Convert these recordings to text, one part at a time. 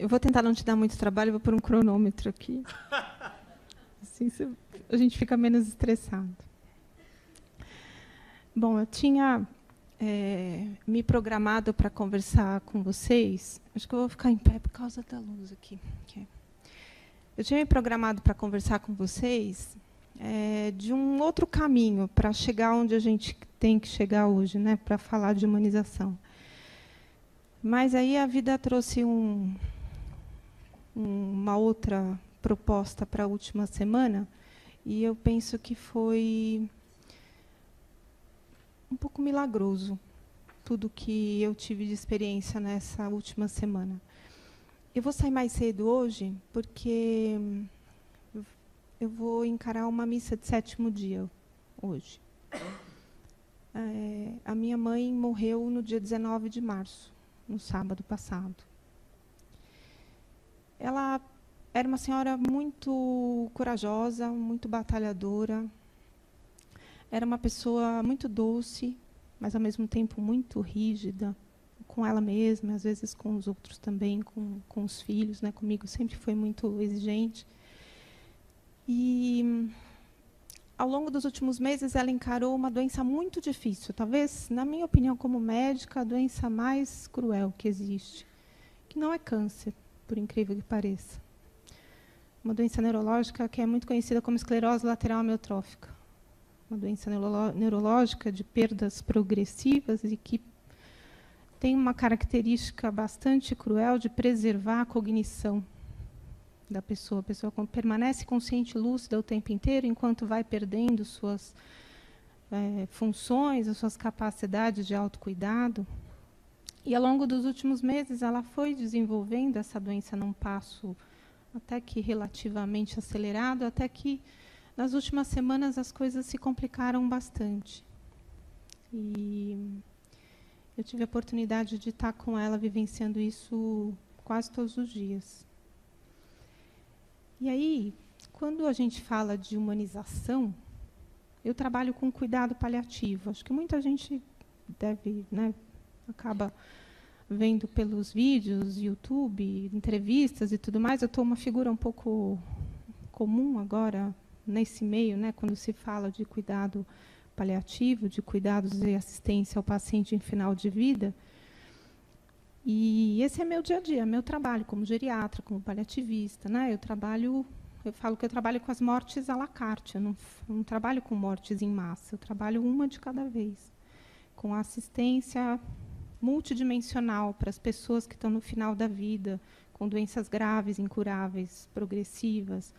Eu vou tentar não te dar muito trabalho, vou pôr um cronômetro aqui. Assim a gente fica menos estressado. Bom, eu tinha me programado para conversar com vocês. Acho que eu vou ficar em pé por causa da luz aqui. Eu tinha me programado para conversar com vocês de um outro caminho para chegar onde a gente tem que chegar hoje, né, para falar de humanização. Mas aí a vida trouxe uma outra proposta para a última semana, e eu penso que foi um pouco milagroso tudo que eu tive de experiência nessa última semana. Eu vou sair mais cedo hoje, porque eu vou encarar uma missa de 7º dia hoje. A minha mãe morreu no dia 19 de março, no sábado passado. Ela era uma senhora muito corajosa, muito batalhadora. Era uma pessoa muito doce, mas, ao mesmo tempo, muito rígida, com ela mesma, às vezes com os outros também, com os filhos, né? Comigo sempre foi muito exigente. E, ao longo dos últimos meses, ela encarou uma doença muito difícil, talvez, na minha opinião, como médica, a doença mais cruel que existe, que não é câncer, por incrível que pareça. Uma doença neurológica que é muito conhecida como esclerose lateral amiotrófica. Uma doença neurológica de perdas progressivas e que tem uma característica bastante cruel de preservar a cognição da pessoa. A pessoa permanece consciente e lúcida o tempo inteiro, enquanto vai perdendo suas funções, as suas capacidades de autocuidado. E, ao longo dos últimos meses, ela foi desenvolvendo essa doença num passo até que relativamente acelerado, até que, nas últimas semanas, as coisas se complicaram bastante. E eu tive a oportunidade de estar com ela vivenciando isso quase todos os dias. E aí, quando a gente fala de humanização, eu trabalho com cuidado paliativo. Acho que muita gente deve, né, acaba vendo pelos vídeos, YouTube, entrevistas e tudo mais. Eu estou uma figura um pouco comum agora nesse meio, né, quando se fala de cuidado paliativo, de cuidados e assistência ao paciente em final de vida. E esse é meu dia a dia, meu trabalho como geriatra, como paliativista, né? Eu falo que eu trabalho com as mortes à la carte, eu não trabalho com mortes em massa, eu trabalho uma de cada vez, com assistência multidimensional para as pessoas que estão no final da vida, com doenças graves, incuráveis, progressivas,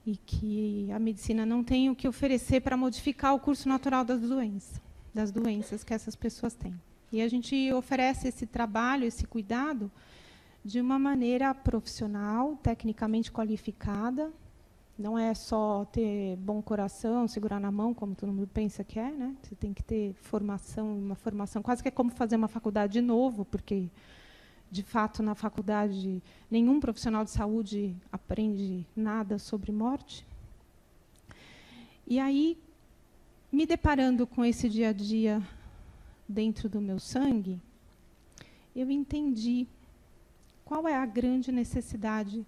e que a medicina não tem o que oferecer para modificar o curso natural das doenças que essas pessoas têm. E a gente oferece esse trabalho, esse cuidado, de uma maneira profissional, tecnicamente qualificada. Não é só ter bom coração, segurar na mão, como todo mundo pensa que é, né? Você tem que ter formação, uma formação quase que é como fazer uma faculdade de novo, porque, de fato, na faculdade, nenhum profissional de saúde aprende nada sobre morte. E aí, me deparando com esse dia a dia dentro do meu sangue, eu entendi qual é a grande necessidade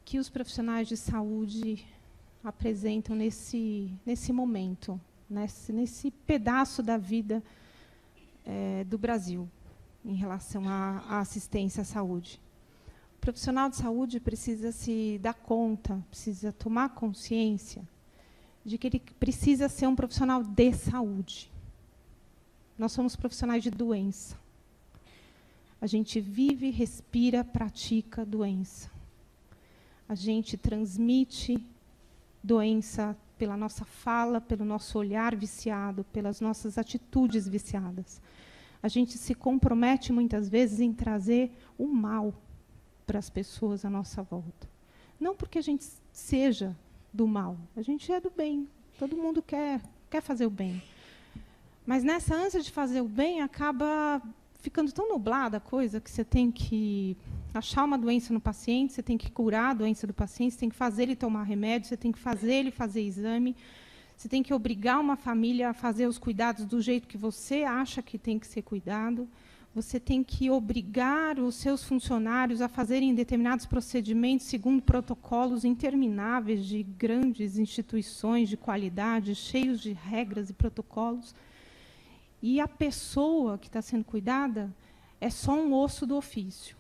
que os profissionais de saúde apresentam nesse momento, nesse pedaço da vida do Brasil, em relação à assistência à saúde. O profissional de saúde precisa se dar conta, precisa tomar consciência de que ele precisa ser um profissional de saúde. Nós somos profissionais de doença. A gente vive, respira, pratica doença. A gente transmite doença pela nossa fala, pelo nosso olhar viciado, pelas nossas atitudes viciadas. A gente se compromete, muitas vezes, em trazer o mal para as pessoas à nossa volta. Não porque a gente seja do mal, a gente é do bem. Todo mundo quer fazer o bem. Mas, nessa ânsia de fazer o bem, acaba ficando tão nublada a coisa que você tem que achar uma doença no paciente, você tem que curar a doença do paciente, você tem que fazer ele tomar remédio, você tem que fazer ele fazer exame, você tem que obrigar uma família a fazer os cuidados do jeito que você acha que tem que ser cuidado, você tem que obrigar os seus funcionários a fazerem determinados procedimentos segundo protocolos intermináveis de grandes instituições de qualidade, cheios de regras e protocolos. E a pessoa que está sendo cuidada é só um osso do ofício.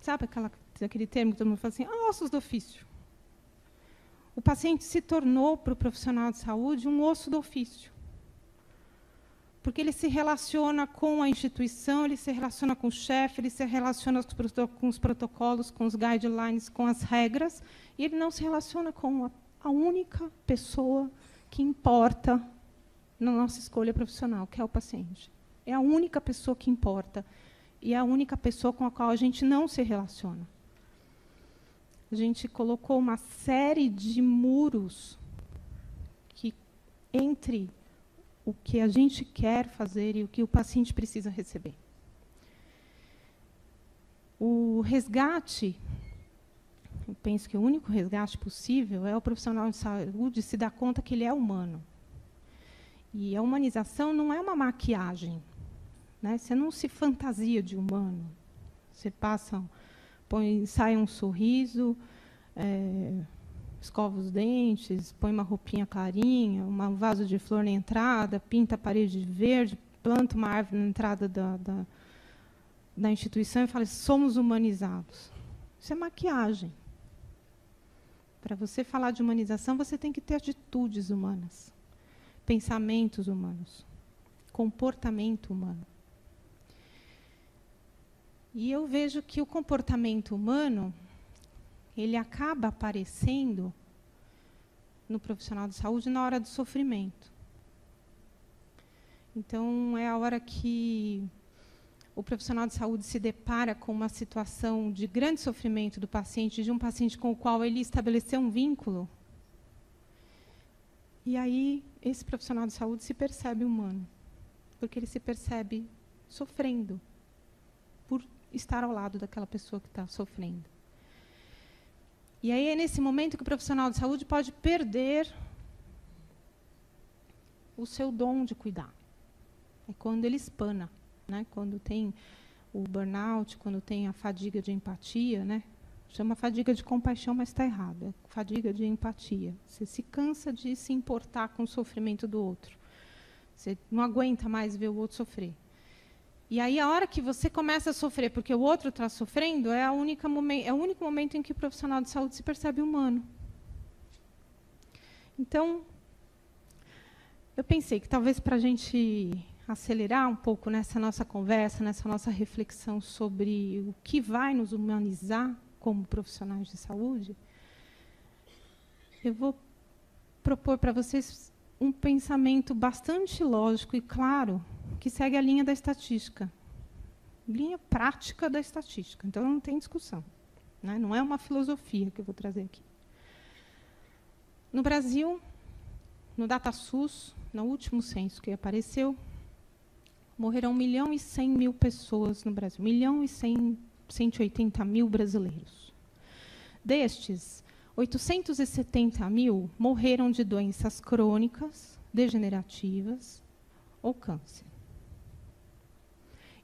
Sabe aquele termo que todo mundo fala assim, ossos do ofício. O paciente se tornou, para o profissional de saúde, um osso do ofício. Porque ele se relaciona com a instituição, ele se relaciona com o chefe, ele se relaciona com os protocolos, com os guidelines, com as regras, e ele não se relaciona com a única pessoa que importa na nossa escolha profissional, que é o paciente. É a única pessoa que importa, e é a única pessoa com a qual a gente não se relaciona. A gente colocou uma série de muros que, entre o que a gente quer fazer e o que o paciente precisa receber. O resgate, eu penso que o único resgate possível é o profissional de saúde se dar conta que ele é humano. E a humanização não é uma maquiagem, né? Você não se fantasia de humano. Você sai um sorriso, escova os dentes, põe uma roupinha clarinha, um vaso de flor na entrada, pinta a parede de verde, planta uma árvore na entrada da instituição e fala, somos humanizados. Isso é maquiagem. Para você falar de humanização, você tem que ter atitudes humanas, pensamentos humanos, comportamento humano. E eu vejo que o comportamento humano ele acaba aparecendo no profissional de saúde na hora do sofrimento. Então, é a hora que o profissional de saúde se depara com uma situação de grande sofrimento do paciente, de um paciente com o qual ele estabeleceu um vínculo. E aí, esse profissional de saúde se percebe humano, porque ele se percebe sofrendo por estar ao lado daquela pessoa que está sofrendo. E aí é nesse momento que o profissional de saúde pode perder o seu dom de cuidar. É quando ele espana, né? Quando tem o burnout, quando tem a fadiga de empatia, né? Chama fadiga de compaixão, mas está errado. É fadiga de empatia. Você se cansa de se importar com o sofrimento do outro. Você não aguenta mais ver o outro sofrer. E aí, a hora que você começa a sofrer porque o outro está sofrendo, é o único momento em que o profissional de saúde se percebe humano. Então, eu pensei que talvez para a gente acelerar um pouco nessa nossa conversa, nessa nossa reflexão sobre o que vai nos humanizar como profissionais de saúde, eu vou propor para vocês um pensamento bastante lógico e claro, que segue a linha da estatística. Linha prática da estatística. Então, não tem discussão, né? Não é uma filosofia que eu vou trazer aqui. No Brasil, no DataSUS, no último censo que apareceu, morreram 1.100.000 pessoas no Brasil. 1.180.000 brasileiros. Destes, 870.000 morreram de doenças crônicas, degenerativas ou câncer.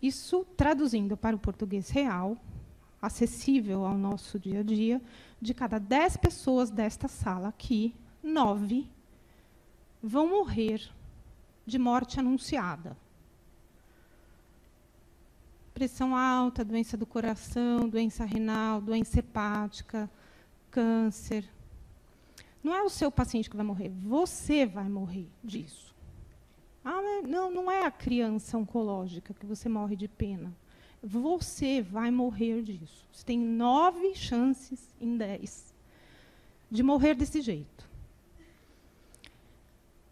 Isso, traduzindo para o português real, acessível ao nosso dia a dia, de cada 10 pessoas desta sala aqui, 9 vão morrer de morte anunciada. Pressão alta, doença do coração, doença renal, doença hepática, câncer. Não é o seu paciente que vai morrer, você vai morrer disso. Não é a criança oncológica que você morre de pena. Você vai morrer disso. Você tem 9 chances em 10 de morrer desse jeito.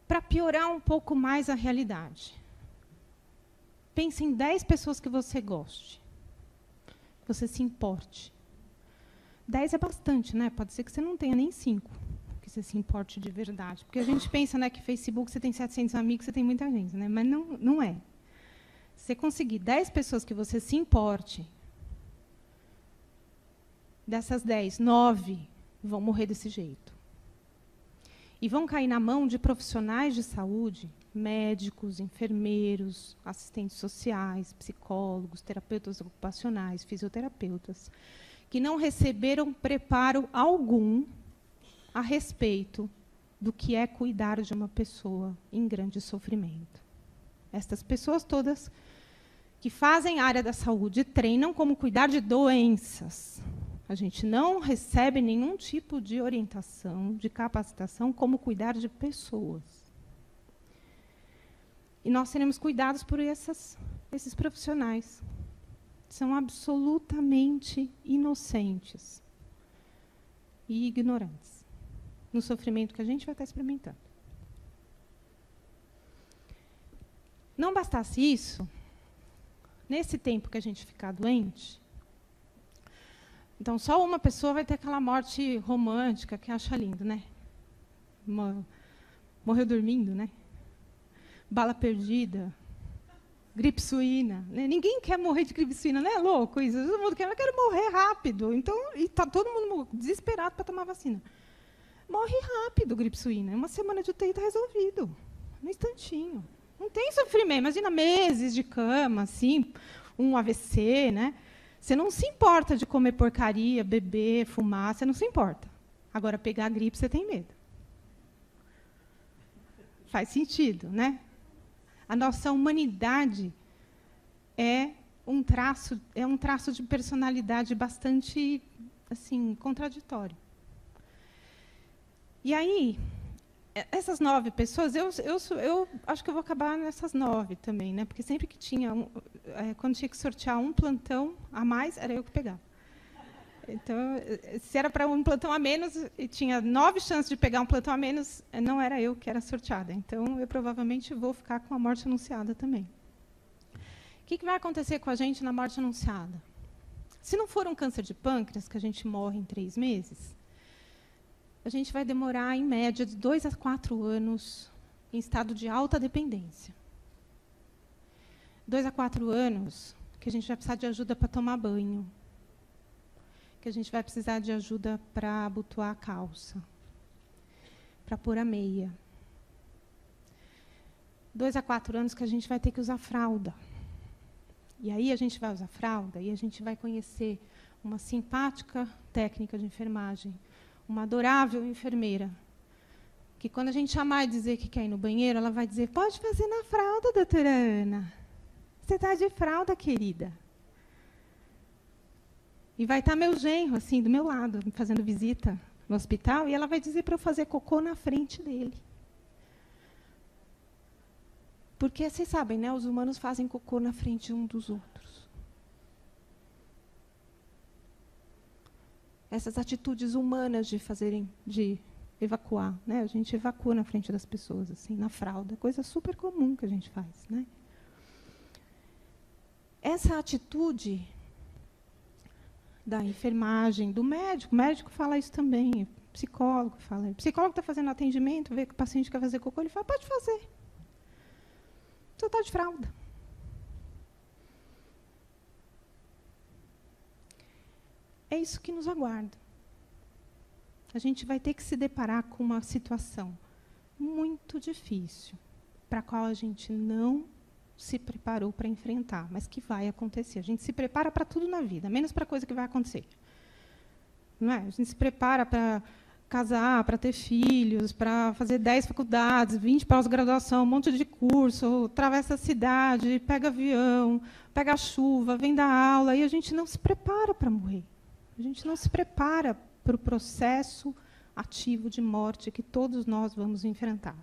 Para piorar um pouco mais a realidade, pense em 10 pessoas que você goste, que você se importe. 10 é bastante, né? Pode ser que você não tenha nem 5. Que você se importe de verdade. Porque a gente pensa, né, que Facebook você tem 700 amigos, você tem muita gente, né? Mas não é. Se você conseguir 10 pessoas que você se importe, dessas 10, 9 vão morrer desse jeito. e vão cair na mão de profissionais de saúde, médicos, enfermeiros, assistentes sociais, psicólogos, terapeutas ocupacionais, fisioterapeutas, que não receberam preparo algum a respeito do que é cuidar de uma pessoa em grande sofrimento. Estas pessoas todas que fazem a área da saúde treinam como cuidar de doenças. A gente não recebe nenhum tipo de orientação, de capacitação, como cuidar de pessoas. E nós seremos cuidados por esses profissionais. São absolutamente inocentes e ignorantes no sofrimento que a gente vai estar experimentando. Não bastasse isso, nesse tempo que a gente ficar doente, então só uma pessoa vai ter aquela morte romântica que acha lindo, né? Morreu dormindo, né? Bala perdida, gripe suína. Né? Ninguém quer morrer de gripe suína, não é louco isso? Todo mundo quer, eu quero morrer rápido. Então, e está todo mundo desesperado para tomar vacina. Morre rápido, gripe suína. Uma semana de UTI está resolvido. No instantinho. Não tem sofrimento. Imagina meses de cama, assim, um AVC, né? Você não se importa de comer porcaria, beber, fumar, você não se importa. Agora, pegar a gripe, você tem medo. Faz sentido, né? A nossa humanidade é um traço de personalidade bastante, assim, contraditório. E aí, essas 9 pessoas, eu acho que eu vou acabar nessas 9 também, né? Porque sempre que tinha, quando tinha que sortear um plantão a mais, era eu que pegava. Então, se era para um plantão a menos, e tinha 9 chances de pegar um plantão a menos, não era eu que era sorteada. Então, eu provavelmente vou ficar com a morte anunciada também. O que vai acontecer com a gente na morte anunciada? Se não for um câncer de pâncreas, que a gente morre em 3 meses, a gente vai demorar, em média, de 2 a 4 anos em estado de alta dependência. 2 a 4 anos que a gente vai precisar de ajuda para tomar banho, que a gente vai precisar de ajuda para abotoar a calça, para pôr a meia. 2 a 4 anos que a gente vai ter que usar fralda. E aí a gente vai usar fralda e a gente vai conhecer uma simpática técnica de enfermagem, uma adorável enfermeira, que quando a gente chamar e dizer que quer ir no banheiro, ela vai dizer, pode fazer na fralda, doutora Ana. Você está de fralda, querida. E vai estar meu genro, assim, do meu lado, fazendo visita no hospital, e ela vai dizer para eu fazer cocô na frente dele. Porque, vocês sabem, né, os humanos fazem cocô na frente um dos outros. Essas atitudes humanas de evacuar, né? A gente evacua na frente das pessoas, assim, na fralda, coisa super comum que a gente faz, né? Essa atitude da enfermagem, do médico, o médico fala isso também, o psicólogo fala. O psicólogo está fazendo atendimento, vê que o paciente quer fazer cocô, ele fala, pode fazer. Você está de fralda. É isso que nos aguarda. A gente vai ter que se deparar com uma situação muito difícil, para a qual a gente não se preparou para enfrentar, mas que vai acontecer. A gente se prepara para tudo na vida, menos para a coisa que vai acontecer. Não é? A gente se prepara para casar, para ter filhos, para fazer 10 faculdades, 20 pós-graduação, um monte de curso, atravessa a cidade, pega avião, pega a chuva, vem dar aula, e a gente não se prepara para morrer. A gente não se prepara para o processo ativo de morte que todos nós vamos enfrentar.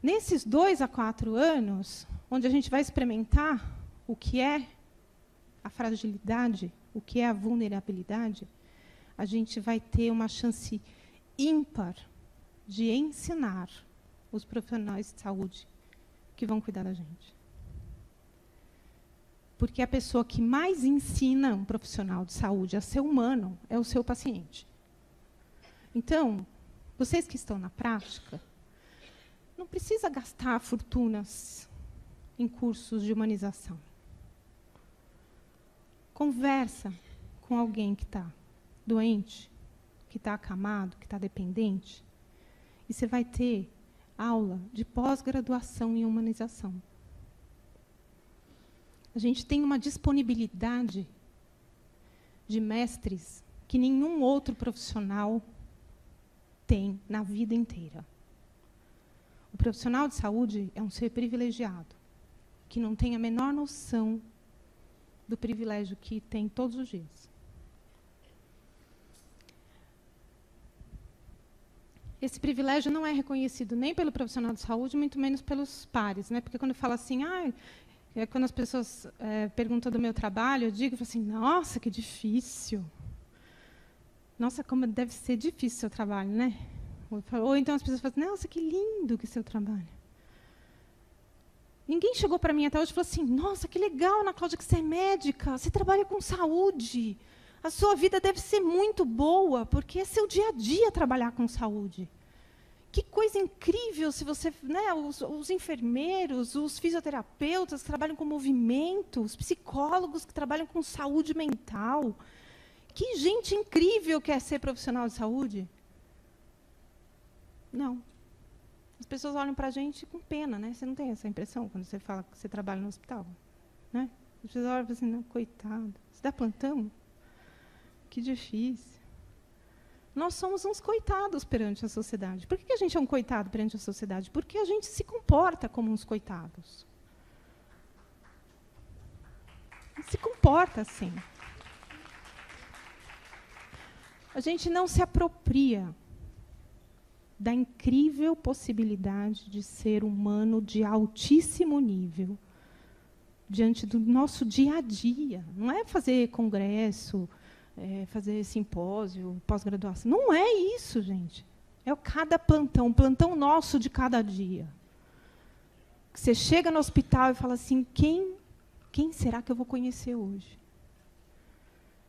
Nesses 2 a 4 anos, onde a gente vai experimentar o que é a fragilidade, o que é a vulnerabilidade, a gente vai ter uma chance ímpar de ensinar os profissionais de saúde que vão cuidar da gente. Porque a pessoa que mais ensina um profissional de saúde a ser humano é o seu paciente. Então, vocês que estão na prática, não precisa gastar fortunas em cursos de humanização. Conversa com alguém que está doente, que está acamado, que está dependente, e você vai ter aula de pós-graduação em humanização. A gente tem uma disponibilidade de mestres que nenhum outro profissional tem na vida inteira. O profissional de saúde é um ser privilegiado, que não tem a menor noção do privilégio que tem todos os dias. Esse privilégio não é reconhecido nem pelo profissional de saúde, muito menos pelos pares, né? Porque quando eu falo assim, quando as pessoas perguntam do meu trabalho, eu digo assim, nossa, que difícil. Nossa, como deve ser difícil o seu trabalho, né? Ou então as pessoas falam assim, nossa, que lindo que é o seu trabalho. Ninguém chegou para mim até hoje e falou assim, nossa, que legal, Ana Cláudia, que você é médica, você trabalha com saúde. A sua vida deve ser muito boa, porque é seu dia a dia trabalhar com saúde. Que coisa incrível se você, né, os enfermeiros, os fisioterapeutas que trabalham com movimento, os psicólogos que trabalham com saúde mental. Que gente incrível quer ser profissional de saúde. Não. As pessoas olham para a gente com pena, né? Você não tem essa impressão quando você fala que você trabalha no hospital? Né? As pessoas olham e falam assim, não, coitado, você dá plantão? Que difícil. Nós somos uns coitados perante a sociedade. Por que a gente é um coitado perante a sociedade? Porque a gente se comporta como uns coitados. Se comporta assim. A gente não se apropria da incrível possibilidade de ser humano de altíssimo nível diante do nosso dia a dia. Não é fazer congresso, fazer simpósio, pós-graduação. Não é isso, gente. É o cada plantão, plantão nosso de cada dia. Você chega no hospital e fala assim, quem será que eu vou conhecer hoje?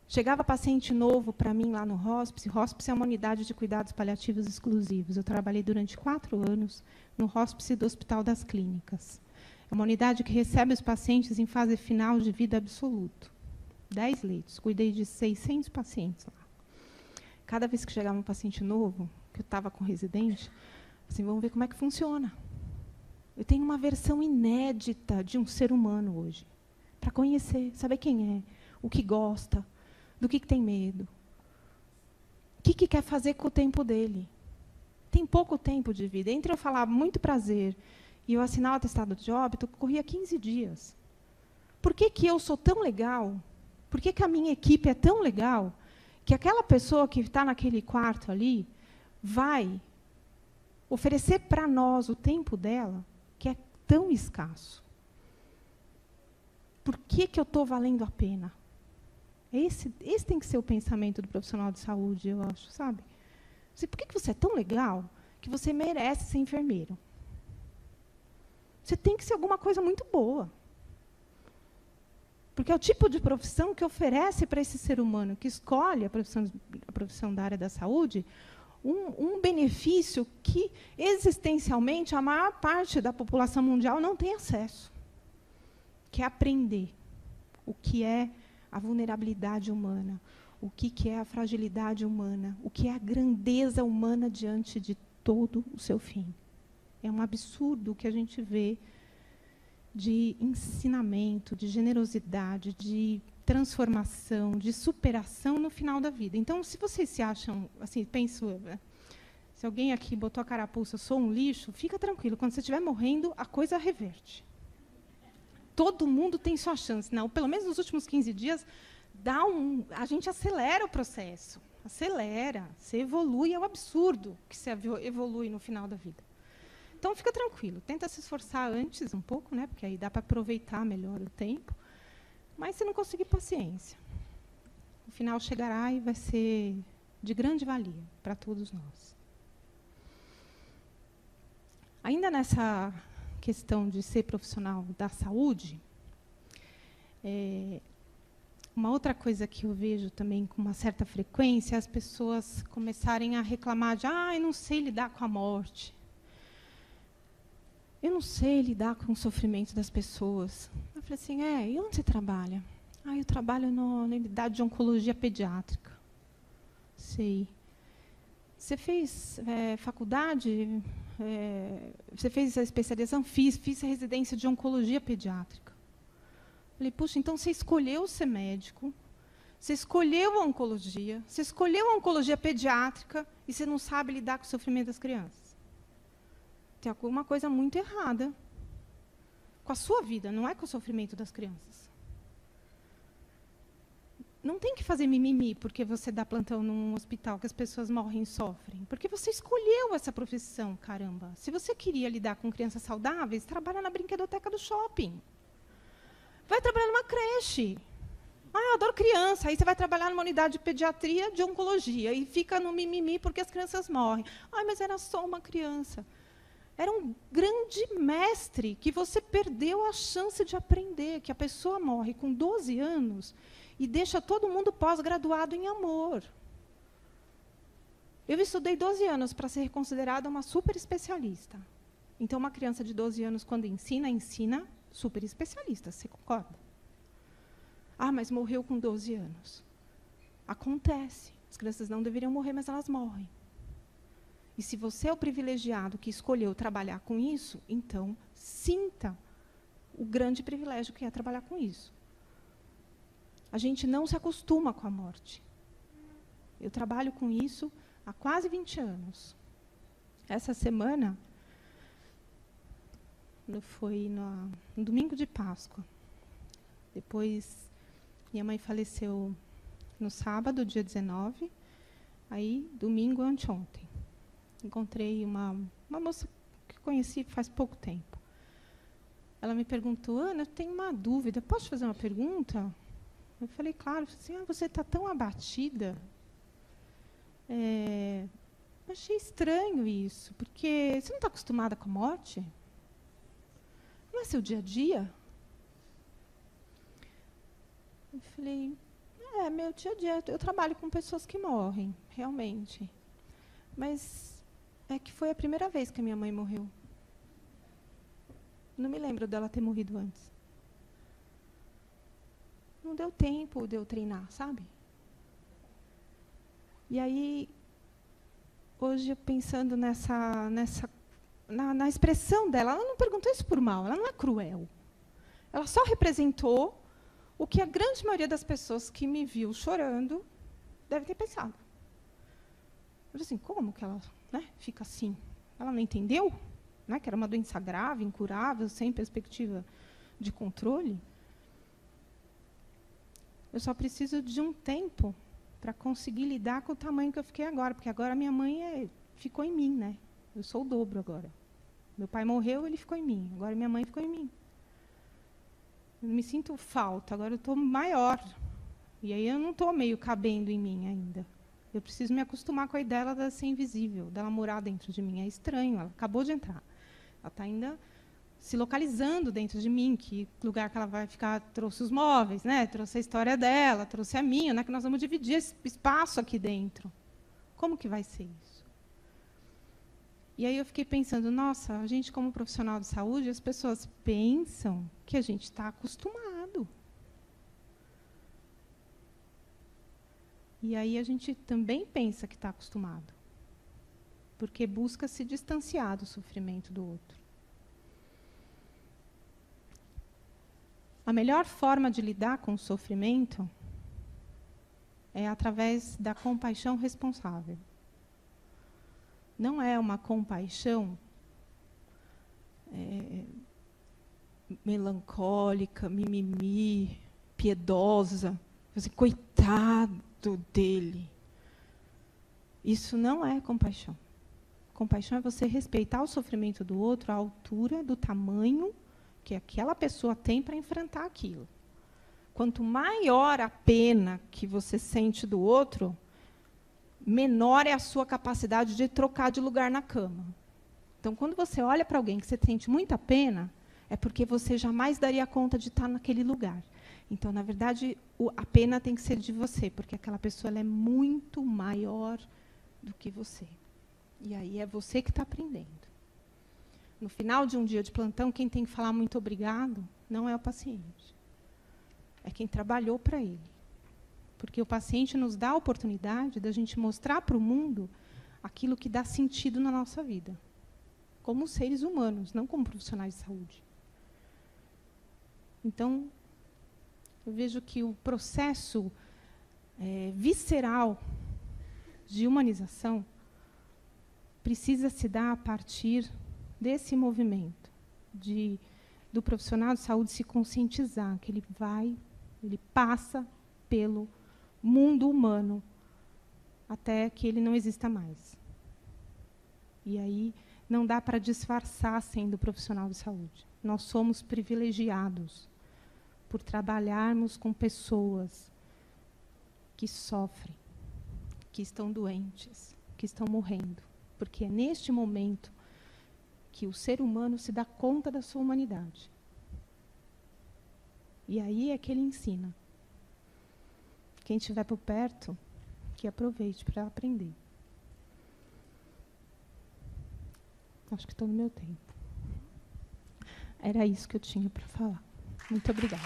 Chegava paciente novo para mim lá no hospice. Hospice é uma unidade de cuidados paliativos exclusivos. Eu trabalhei durante 4 anos no hospice do Hospital das Clínicas. É uma unidade que recebe os pacientes em fase final de vida absoluta. 10 leitos. Cuidei de 600 pacientes lá. Cada vez que chegava um paciente novo, que eu estava com residente, assim, vamos ver como é que funciona. Eu tenho uma versão inédita de um ser humano hoje, para conhecer, saber quem é, o que gosta, do que tem medo, o que quer fazer com o tempo dele. Tem pouco tempo de vida. Entre eu falar muito prazer e eu assinar o atestado de óbito, corria 15 dias. Por que eu sou tão legal? Por que a minha equipe é tão legal que aquela pessoa que está naquele quarto ali vai oferecer para nós o tempo dela, que é tão escasso? Por que eu estou valendo a pena? Esse tem que ser o pensamento do profissional de saúde, eu acho, sabe? Por que você é tão legal que você merece ser enfermeiro? Você tem que ser alguma coisa muito boa. Porque é o tipo de profissão que oferece para esse ser humano que escolhe a profissão da área da saúde um benefício que, existencialmente, a maior parte da população mundial não tem acesso, que é aprender o que é a vulnerabilidade humana, o que é a fragilidade humana, o que é a grandeza humana diante de todo o seu fim. É um absurdo o que a gente vê de ensinamento, de generosidade, de transformação, de superação no final da vida. Então, se vocês se acham, assim, penso, se alguém aqui botou a carapuça, eu sou um lixo, fica tranquilo, quando você estiver morrendo, a coisa reverte. Todo mundo tem sua chance. Não, pelo menos nos últimos 15 dias, a gente acelera o processo. Acelera, você evolui, é um absurdo que você evolui no final da vida. Então, fica tranquilo, tenta se esforçar antes um pouco, né, porque aí dá para aproveitar melhor o tempo, mas se não conseguir, paciência. O final chegará e vai ser de grande valia para todos nós. Ainda nessa questão de ser profissional da saúde, uma outra coisa que eu vejo também com uma certa frequência é as pessoas começarem a reclamar de eu não sei lidar com a morte. Eu não sei lidar com o sofrimento das pessoas. Eu falei assim, e onde você trabalha? Eu trabalho na unidade de oncologia pediátrica. Sei. Você fez faculdade, você fez a especialização? Fiz a residência de oncologia pediátrica. Falei, puxa, então você escolheu ser médico, você escolheu a oncologia, você escolheu a oncologia pediátrica e você não sabe lidar com o sofrimento das crianças. Tem alguma coisa muito errada com a sua vida, não é com o sofrimento das crianças. Não tem que fazer mimimi porque você dá plantão num hospital que as pessoas morrem e sofrem. Porque você escolheu essa profissão, caramba. Se você queria lidar com crianças saudáveis, trabalha na brinquedoteca do shopping. Vai trabalhar numa creche. Eu adoro criança. Aí você vai trabalhar numa unidade de pediatria, de oncologia, e fica no mimimi porque as crianças morrem. Mas era só uma criança. Era um grande mestre que você perdeu a chance de aprender, que a pessoa morre com 12 anos e deixa todo mundo pós-graduado em amor. Eu estudei 12 anos para ser considerada uma super especialista. Então, uma criança de 12 anos, quando ensina super especialista, você concorda? Mas morreu com 12 anos. Acontece. As crianças não deveriam morrer, mas elas morrem. E se você é o privilegiado que escolheu trabalhar com isso, então sinta o grande privilégio que é trabalhar com isso. A gente não se acostuma com a morte. Eu trabalho com isso há quase 20 anos. Essa semana, foi no domingo de Páscoa. Depois, minha mãe faleceu no sábado, dia 19. Aí, domingo, anteontem. Encontrei uma moça que conheci faz pouco tempo. Ela me perguntou, Ana, eu tenho uma dúvida, posso fazer uma pergunta? Eu falei, claro. Assim, você está tão abatida. Achei estranho isso, porque você não está acostumada com a morte? Não é seu dia a dia? Eu falei, meu dia a dia. Eu trabalho com pessoas que morrem, realmente. Mas é que foi a primeira vez que a minha mãe morreu. Não me lembro dela ter morrido antes. Não deu tempo de eu treinar, sabe? E aí, hoje, eu pensando na expressão dela, ela não perguntou isso por mal, ela não é cruel. Ela só representou o que a grande maioria das pessoas que me viu chorando deve ter pensado. Eu falei assim, como que ela fica assim? Ela não entendeu? Que era uma doença grave, incurável, sem perspectiva de controle? Eu só preciso de um tempo para conseguir lidar com o tamanho que eu fiquei agora, porque agora minha mãe ficou em mim, né? Eu sou o dobro agora. Meu pai morreu, ele ficou em mim. Agora minha mãe ficou em mim. Eu me sinto falta, agora eu estou maior. E aí eu não estou meio cabendo em mim ainda. Eu preciso me acostumar com a ideia dela ser invisível, dela morar dentro de mim. É estranho, ela acabou de entrar. Ela está ainda se localizando dentro de mim, que lugar que ela vai ficar, trouxe os móveis, trouxe a história dela, trouxe a minha, que nós vamos dividir esse espaço aqui dentro. Como que vai ser isso? E aí eu fiquei pensando, nossa, a gente como profissional de saúde, as pessoas pensam que a gente está acostumado. E aí a gente também pensa que está acostumado, porque busca se distanciar do sofrimento do outro. A melhor forma de lidar com o sofrimento é através da compaixão responsável. Não é uma compaixão melancólica, mimimi, piedosa. Assim, coitado dele. Isso não é compaixão. Compaixão é você respeitar o sofrimento do outro à altura do tamanho que aquela pessoa tem para enfrentar aquilo. Quanto maior a pena que você sente do outro, menor é a sua capacidade de trocar de lugar na cama. Então, quando você olha para alguém que você sente muita pena, é porque você jamais daria conta de estar naquele lugar. Então, na verdade, a pena tem que ser de você, porque aquela pessoa ela é muito maior do que você. E aí é você que está aprendendo. No final de um dia de plantão, quem tem que falar muito obrigado não é o paciente. É quem trabalhou para ele. Porque o paciente nos dá a oportunidade da gente mostrar para o mundo aquilo que dá sentido na nossa vida, como seres humanos, não como profissionais de saúde. Então, eu vejo que o processo visceral de humanização precisa se dar a partir desse movimento, do profissional de saúde se conscientizar que ele passa pelo mundo humano até que ele não exista mais. E aí não dá para disfarçar sendo profissional de saúde. Nós somos privilegiados por trabalharmos com pessoas que sofrem, que estão doentes, que estão morrendo. Porque é neste momento que o ser humano se dá conta da sua humanidade. E aí é que ele ensina. Quem estiver por perto, que aproveite para aprender. Acho que estou no meu tempo. Era isso que eu tinha para falar. Muito obrigada.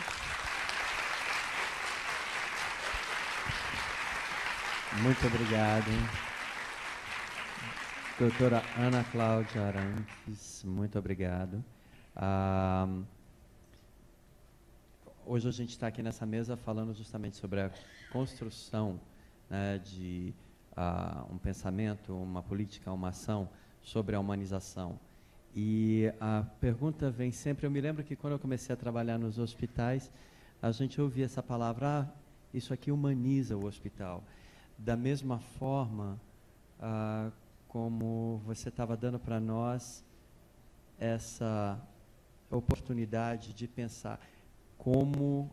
Muito obrigado. Doutora Ana Cláudia Arantes, muito obrigado. Hoje a gente está aqui nessa mesa falando justamente sobre a construção, né, de um pensamento, uma política, uma ação sobre a humanização. E a pergunta vem sempre, eu me lembro que quando eu comecei a trabalhar nos hospitais, a gente ouvia essa palavra, isso aqui humaniza o hospital. Da mesma forma, como você estava dando para nós essa oportunidade de pensar como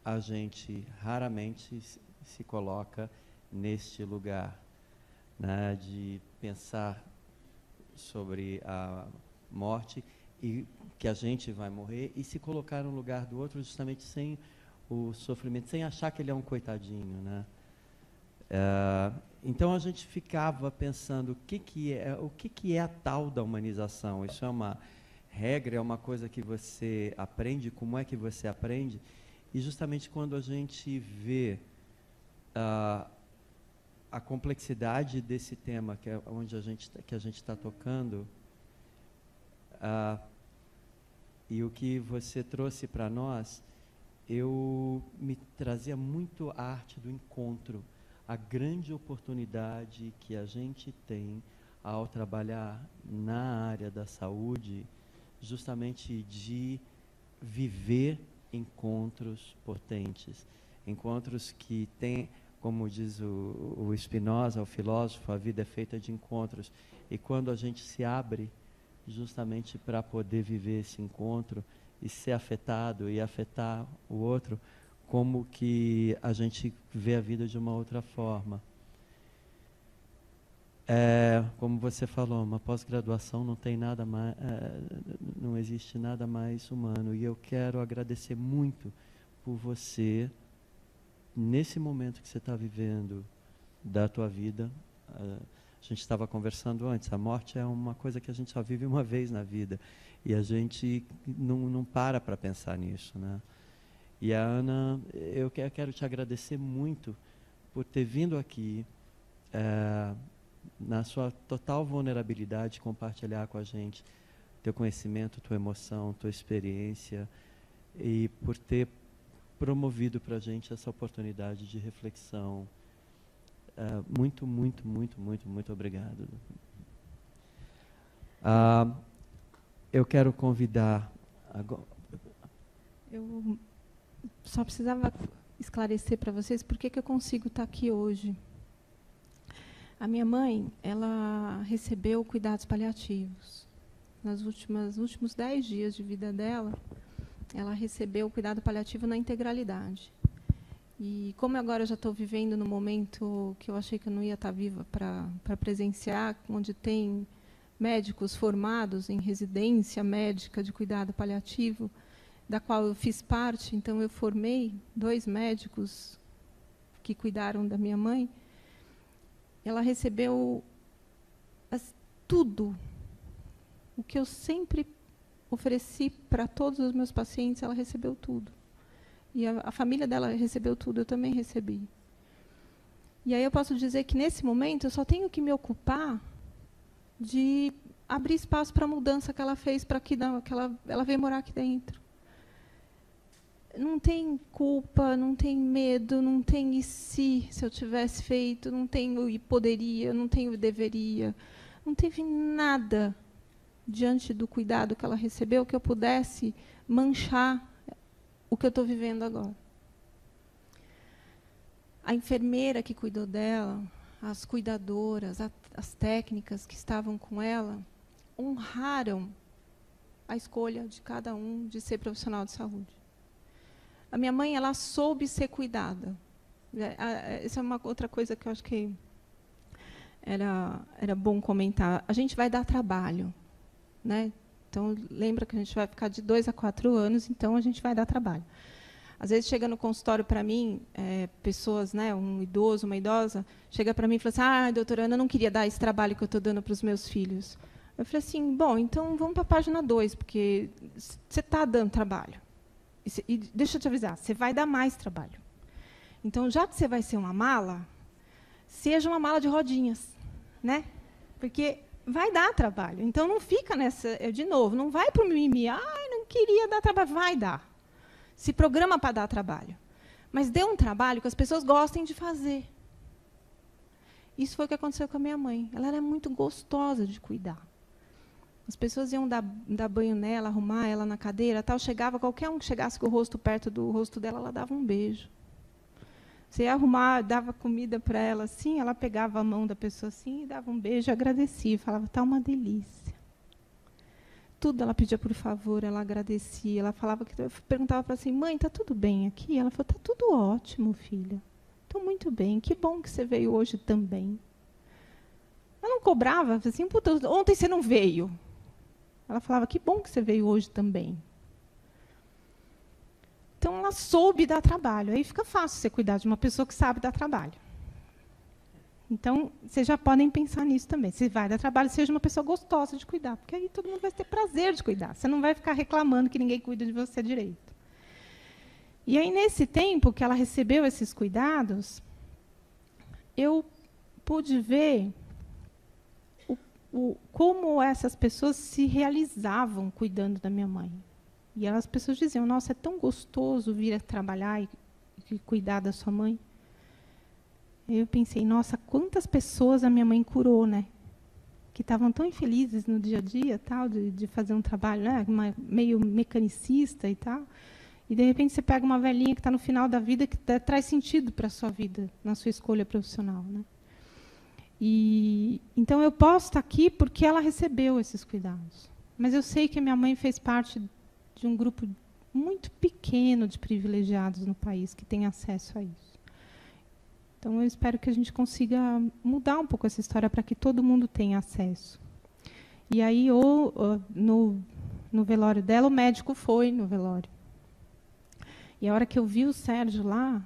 a gente raramente se coloca neste lugar, né, de pensar sobre a morte e que a gente vai morrer e se colocar no lugar do outro justamente sem o sofrimento, sem achar que ele é um coitadinho, né? Então a gente ficava pensando o que é a tal da humanização. Isso é uma regra, é uma coisa que você aprende, como é que você aprende? E justamente quando a gente vê a complexidade desse tema, que é onde a gente está tocando, e o que você trouxe para nós, eu me trazia muito a arte do encontro, a grande oportunidade que a gente tem ao trabalhar na área da saúde, justamente de viver encontros potentes, encontros que têm, como diz o Spinoza, o filósofo, a vida é feita de encontros. E quando a gente se abre justamente para poder viver esse encontro e ser afetado e afetar o outro, como que a gente vê a vida de uma outra forma. Como você falou, uma pós-graduação não tem nada mais, não existe nada mais humano. E eu quero agradecer muito por você, nesse momento que você está vivendo da tua vida. A gente estava conversando antes, a morte é uma coisa que a gente só vive uma vez na vida. E a gente não para pensar nisso, né? E a Ana, eu quero te agradecer muito por ter vindo aqui, na sua total vulnerabilidade, compartilhar com a gente teu conhecimento, tua emoção, tua experiência, e por ter promovido para a gente essa oportunidade de reflexão. Muito, muito, muito, muito, muito obrigado. Eu quero convidar agora. Eu só precisava esclarecer para vocês por que eu consigo estar aqui hoje. A minha mãe, ela recebeu cuidados paliativos. Nos últimos 10 dias de vida dela, ela recebeu o cuidado paliativo na integralidade. E como agora eu já estou vivendo no momento que eu achei que eu não ia estar viva para presenciar, onde tem médicos formados em residência médica de cuidado paliativo, da qual eu fiz parte, então eu formei 2 médicos que cuidaram da minha mãe. Ela recebeu tudo o que eu sempre ofereci para todos os meus pacientes, ela recebeu tudo. E a família dela recebeu tudo, eu também recebi. E aí eu posso dizer que, nesse momento, eu só tenho que me ocupar de abrir espaço para a mudança que ela fez, para que ela veio morar aqui dentro. Não tem culpa, não tem medo, não tem e se eu tivesse feito, não tem o e poderia, não tem o deveria. Não teve nada diante do cuidado que ela recebeu que eu pudesse manchar o que eu estou vivendo agora. A enfermeira que cuidou dela, as cuidadoras, as técnicas que estavam com ela, honraram a escolha de cada um de ser profissional de saúde. A minha mãe, ela soube ser cuidada. Essa é uma outra coisa que eu acho que era bom comentar. A gente vai dar trabalho, né? Então, lembra que a gente vai ficar de 2 a 4 anos, então a gente vai dar trabalho. Às vezes chega no consultório para mim, pessoas, né, um idoso, uma idosa, chega para mim e fala assim, doutora Ana, eu não queria dar esse trabalho que eu estou dando para os meus filhos. Eu falei assim, bom, então vamos para a página 2, porque você está dando trabalho. E deixa eu te avisar, você vai dar mais trabalho. Então, já que você vai ser uma mala, seja uma mala de rodinhas, né? Porque vai dar trabalho. Então, não fica nessa, de novo, não vai para o mimimi, não queria dar trabalho, vai dar. Se programa para dar trabalho. Mas dê um trabalho que as pessoas gostem de fazer. Isso foi o que aconteceu com a minha mãe. Ela era muito gostosa de cuidar. As pessoas iam dar banho nela, arrumar ela na cadeira, tal. Chegava, qualquer um que chegasse com o rosto perto do rosto dela, ela dava um beijo. Você ia arrumar, dava comida para ela assim, ela pegava a mão da pessoa assim, e dava um beijo, agradecia, falava, está uma delícia. Tudo ela pedia por favor, ela agradecia, ela falava que eu perguntava para ela assim, mãe, está tudo bem aqui? Ela falou, está tudo ótimo, filha. Estou muito bem. Que bom que você veio hoje também. Ela não cobrava, assim, puta, ontem você não veio. Ela falava, que bom que você veio hoje também. Então ela soube dar trabalho. Aí fica fácil você cuidar de uma pessoa que sabe dar trabalho. Então, vocês já podem pensar nisso também. Se vai dar trabalho, seja uma pessoa gostosa de cuidar, porque aí todo mundo vai ter prazer de cuidar. Você não vai ficar reclamando que ninguém cuida de você direito. E aí, nesse tempo que ela recebeu esses cuidados, eu pude ver como essas pessoas se realizavam cuidando da minha mãe. E as pessoas diziam, nossa, é tão gostoso vir a trabalhar e cuidar da sua mãe. Eu pensei, nossa, quantas pessoas a minha mãe curou, né? Que estavam tão infelizes no dia a dia, tal, de fazer um trabalho, né, meio mecanicista e tal. E, de repente, você pega uma velhinha que está no final da vida, que traz sentido para a sua vida, na sua escolha profissional, né? Então, eu posso estar aqui porque ela recebeu esses cuidados. Mas eu sei que a minha mãe fez parte de um grupo muito pequeno de privilegiados no país que tem acesso a isso. Então, eu espero que a gente consiga mudar um pouco essa história para que todo mundo tenha acesso. E aí, no velório dela, o médico foi no velório. E a hora que eu vi o Sérgio lá,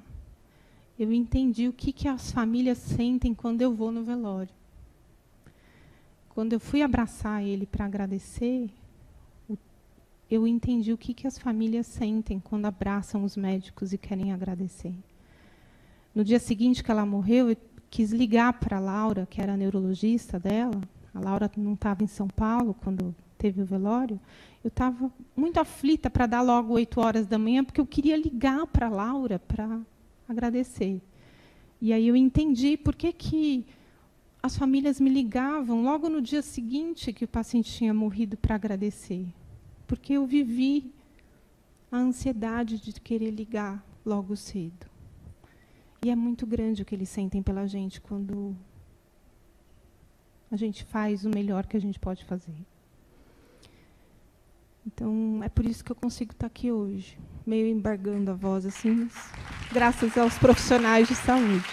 eu entendi o que as famílias sentem quando eu vou no velório. Quando eu fui abraçar ele para agradecer, eu entendi o que as famílias sentem quando abraçam os médicos e querem agradecer. No dia seguinte que ela morreu, eu quis ligar para a Laura, que era a neurologista dela. A Laura não estava em São Paulo quando teve o velório. Eu estava muito aflita para dar logo 8 horas da manhã, porque eu queria ligar para a Laura para agradecer. E aí eu entendi por que as famílias me ligavam logo no dia seguinte que o paciente tinha morrido para agradecer. Porque eu vivi a ansiedade de querer ligar logo cedo. E é muito grande o que eles sentem pela gente quando a gente faz o melhor que a gente pode fazer. Então, é por isso que eu consigo estar aqui hoje, meio embargando a voz, assim, mas graças aos profissionais de saúde.